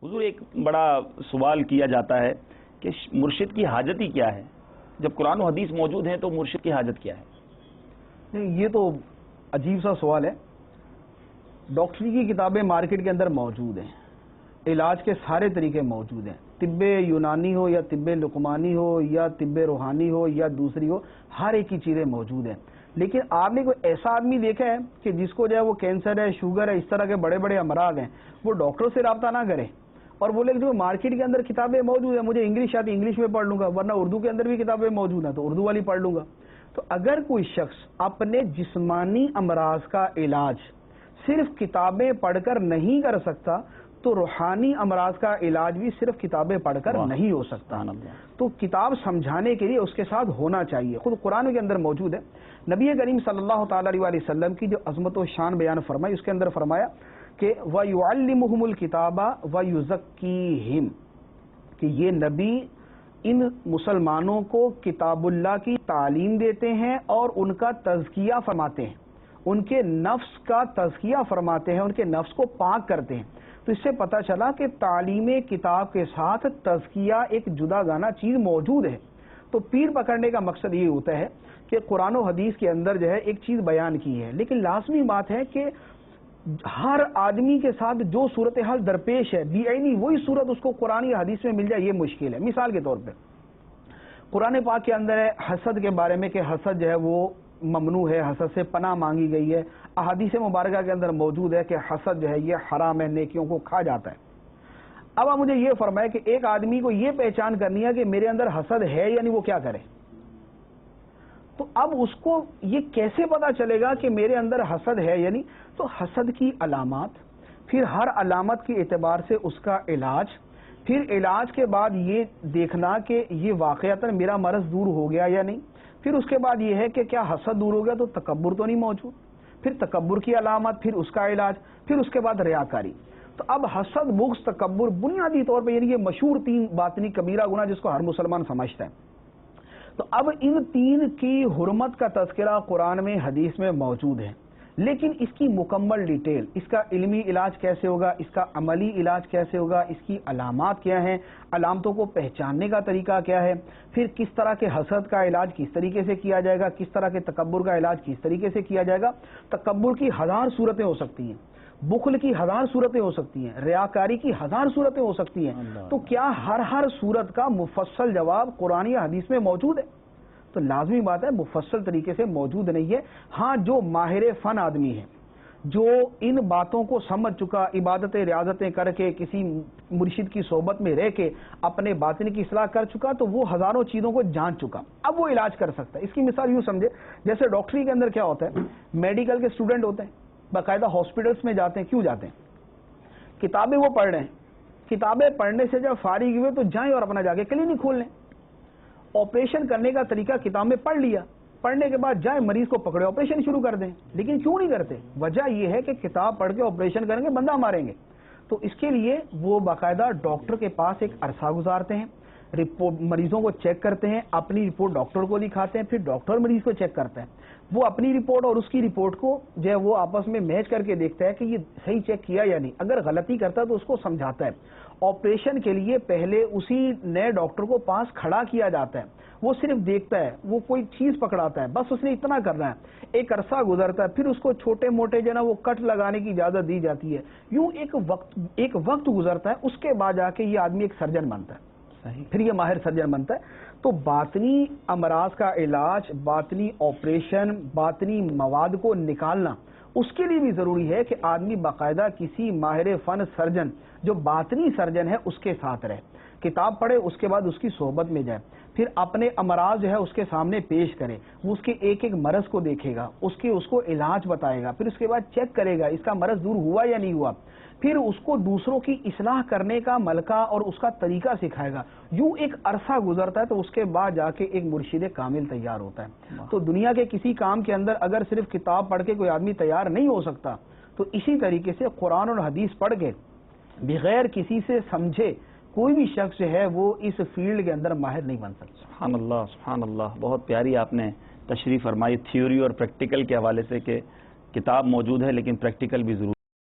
حضور ایک بڑا سوال کیا جاتا ہے کہ مرشد کی حاجت ہی کیا ہے؟ جب قرآن و حدیث موجود ہیں تو مرشد کی حاجت کیا ہے؟ نہیں، یہ تو عجیب سا سوال ہے۔ ڈاکٹری کی کتابیں مارکیٹ کے اندر موجود ہیں، علاج کے سارے طریقے موجود ہیں، طب یونانی ہو یا طب لقمانی ہو یا طب روحانی ہو یا دوسری ہو، ہر ایک کی چیزیں موجود ہیں۔ لیکن آپ نے کوئی ایسا آدمی دیکھا ہے کہ جس کو جو ہے وہ کینسر ہے، شوگر ہے، اس طرح کے بڑے بڑے امراض ہیں، وہ ڈاکٹر سے رابطہ نہ کرے اور بولے کہ جو مارکیٹ کے اندر کتابیں موجود ہیں، مجھے انگلش آتی انگلش میں پڑھ لوں گا، ورنہ اردو کے اندر بھی کتابیں موجود ہیں تو اردو والی پڑھ لوں گا؟ تو اگر کوئی شخص اپنے جسمانی امراض کا علاج صرف کتابیں پڑھ کر نہیں کر سکتا تو روحانی امراض کا علاج بھی صرف کتابیں پڑھ کر نہیں ہو سکتا۔ تو کتاب سمجھانے کے لیے اس کے ساتھ ہونا چاہیے۔ خود قرآن کے اندر موجود ہے، نبی کریم صلی اللہ تعالی علیہ وسلم کی جو عظمت و شان بیان فرمائی، اس کے اندر فرمایا کہ وَيُعَلِّمُهُمُ الْكِتَابَ وَيُزَكِّيهِمْ، کہ یہ نبی ان مسلمانوں کو کتاب اللہ کی تعلیم دیتے ہیں اور ان کا تزکیہ فرماتے ہیں، ان کے نفس کا تزکیہ فرماتے ہیں، ان کے نفس کو پاک کرتے ہیں۔ تو اس سے پتہ چلا کہ تعلیم کتاب کے ساتھ تزکیہ ایک جدا گانا چیز موجود ہے۔ تو پیر پکڑنے کا مقصد یہ ہوتا ہے کہ قرآن و حدیث کے اندر جو ہے ایک چیز بیان کی ہے، لیکن لازمی بات ہے کہ ہر آدمی کے ساتھ جو صورتحال درپیش ہے بعینی وہی صورت اس کو قرآن یا حدیث میں مل جائے، یہ مشکل ہے۔ مثال کے طور پہ قرآن پاک کے اندر ہے حسد کے بارے میں کہ حسد جو ہے وہ ممنوع ہے، حسد سے پناہ مانگی گئی ہے۔ احادیث مبارکہ کے اندر موجود ہے کہ حسد جو ہے یہ حرام ہے، نیکیوں کو کھا جاتا ہے۔ اب آپ مجھے یہ فرمائے کہ ایک آدمی کو یہ پہچان کرنی ہے کہ میرے اندر حسد ہے یعنی وہ کیا کرے؟ تو اب اس کو یہ کیسے پتا چلے گا کہ میرے اندر حسد ہے؟ یعنی تو حسد کی علامات، پھر ہر علامت کے اعتبار سے اس کا علاج، پھر علاج کے بعد یہ دیکھنا کہ یہ واقعتاً میرا مرض دور ہو گیا یا نہیں، پھر اس کے بعد یہ ہے کہ کیا حسد دور ہو گیا تو تکبر تو نہیں موجود، پھر تکبر کی علامات، پھر اس کا علاج، پھر اس کے بعد ریاکاری۔ تو اب حسد، بغض، تکبر بنیادی طور پہ یعنی یہ مشہور تین باطنی کبیرہ گناہ جس کو ہر مسلمان سمجھتا ہے۔ تو اب ان تین کی حرمت کا تذکرہ قرآن میں حدیث میں موجود ہے، لیکن اس کی مکمل ڈیٹیل، اس کا علمی علاج کیسے ہوگا، اس کا عملی علاج کیسے ہوگا، اس کی علامات کیا ہیں، علامتوں کو پہچاننے کا طریقہ کیا ہے، پھر کس طرح کے حسد کا علاج کس طریقے سے کیا جائے گا، کس طرح کے تکبر کا علاج کس طریقے سے کیا جائے گا۔ تکبر کی ہزار صورتیں ہو سکتی ہیں، بخل کی ہزار صورتیں ہو سکتی ہیں، ریاکاری کی ہزار صورتیں ہو سکتی ہیں۔ تو کیا ہر صورت کا مفصل جواب قرآن یا حدیث میں موجود ہے؟ تو لازمی بات ہے مفصل طریقے سے موجود نہیں ہے۔ ہاں، جو ماہر فن آدمی ہے، جو ان باتوں کو سمجھ چکا، عبادتیں ریاضتیں کر کے کسی مرشد کی صحبت میں رہ کے اپنے باطن کی اصلاح کر چکا، تو وہ ہزاروں چیزوں کو جان چکا، اب وہ علاج کر سکتا ہے۔ اس کی مثال یوں سمجھے، جیسے ڈاکٹری کے اندر کیا ہوتا ہے، میڈیکل کے اسٹوڈنٹ ہوتے ہیں، باقاعدہ ہاسپٹلس میں جاتے ہیں، کیوں جاتے ہیں؟ کتابیں وہ پڑھ رہے ہیں، کتابیں پڑھنے سے جب فارغ ہوئے تو جائیں اور اپنا جا کے کلینک کھول لیں۔ آپریشن کرنے کا طریقہ کتاب میں پڑھ لیا، پڑھنے کے بعد جائیں مریض کو پکڑے آپریشن شروع کر دیں۔ لیکن کیوں نہیں کرتے؟ وجہ یہ ہے کہ کتاب پڑھ کے آپریشن کریں گے، بندہ ماریں گے۔ تو اس کے لیے وہ باقاعدہ ڈاکٹر کے پاس ایک عرصہ گزارتے ہیں، رپورٹ مریضوں کو چیک کرتے ہیں، اپنی رپورٹ ڈاکٹر کو دکھاتے ہیں، پھر ڈاکٹر مریض کو چیک کرتا ہے، وہ اپنی رپورٹ اور اس کی رپورٹ کو جو ہے وہ آپس میں میچ کر کے دیکھتا ہے کہ یہ صحیح چیک کیا یا نہیں۔ اگر غلطی کرتا ہے تو اس کو سمجھاتا ہے۔ آپریشن کے لیے پہلے اسی نئے ڈاکٹر کو پاس کھڑا کیا جاتا ہے، وہ صرف دیکھتا ہے، وہ کوئی چیز پکڑاتا ہے، بس اس نے اتنا کرنا ہے۔ ایک عرصہ گزرتا ہے، پھر اس کو چھوٹے موٹے جو نا وہ کٹ لگانے کی اجازت دی جاتی ہے۔ یوں ایک وقت گزرتا ہے، اس کے بعد جا کے یہ آدمی ایک سرجن بنتا ہے، پھر یہ ماہر سرجن بنتا ہے۔ تو باطنی امراض کا علاج، باطنی آپریشن، باطنی مواد کو نکالنا، اس کے لیے بھی ضروری ہے کہ آدمی باقاعدہ کسی ماہر فن سرجن جو باطنی سرجن ہے اس کے ساتھ رہے، کتاب پڑھے، اس کے بعد اس کی صحبت میں جائے، پھر اپنے امراض جو ہے اس کے سامنے پیش کرے، وہ اس کے ایک ایک مرض کو دیکھے گا، اس کو علاج بتائے گا، پھر اس کے بعد چیک کرے گا اس کا مرض دور ہوا یا نہیں ہوا، پھر اس کو دوسروں کی اصلاح کرنے کا ملکہ اور اس کا طریقہ سکھائے گا۔ یوں ایک عرصہ گزرتا ہے تو اس کے بعد جا کے ایک مرشد کامل تیار ہوتا ہے۔ تو دنیا کے کسی کام کے اندر اگر صرف کتاب پڑھ کے کوئی آدمی تیار نہیں ہو سکتا، تو اسی طریقے سے قرآن اور حدیث پڑھ کے بغیر کسی سے سمجھے کوئی بھی شخص جو ہے وہ اس فیلڈ کے اندر ماہر نہیں بن سکتا۔ سبحان اللہ، سبحان اللہ، بہت پیاری آپ نے تشریح فرمائی تھیوری اور پریکٹیکل کے حوالے سے کہ کتاب موجود ہے لیکن پریکٹیکل بھی ضرور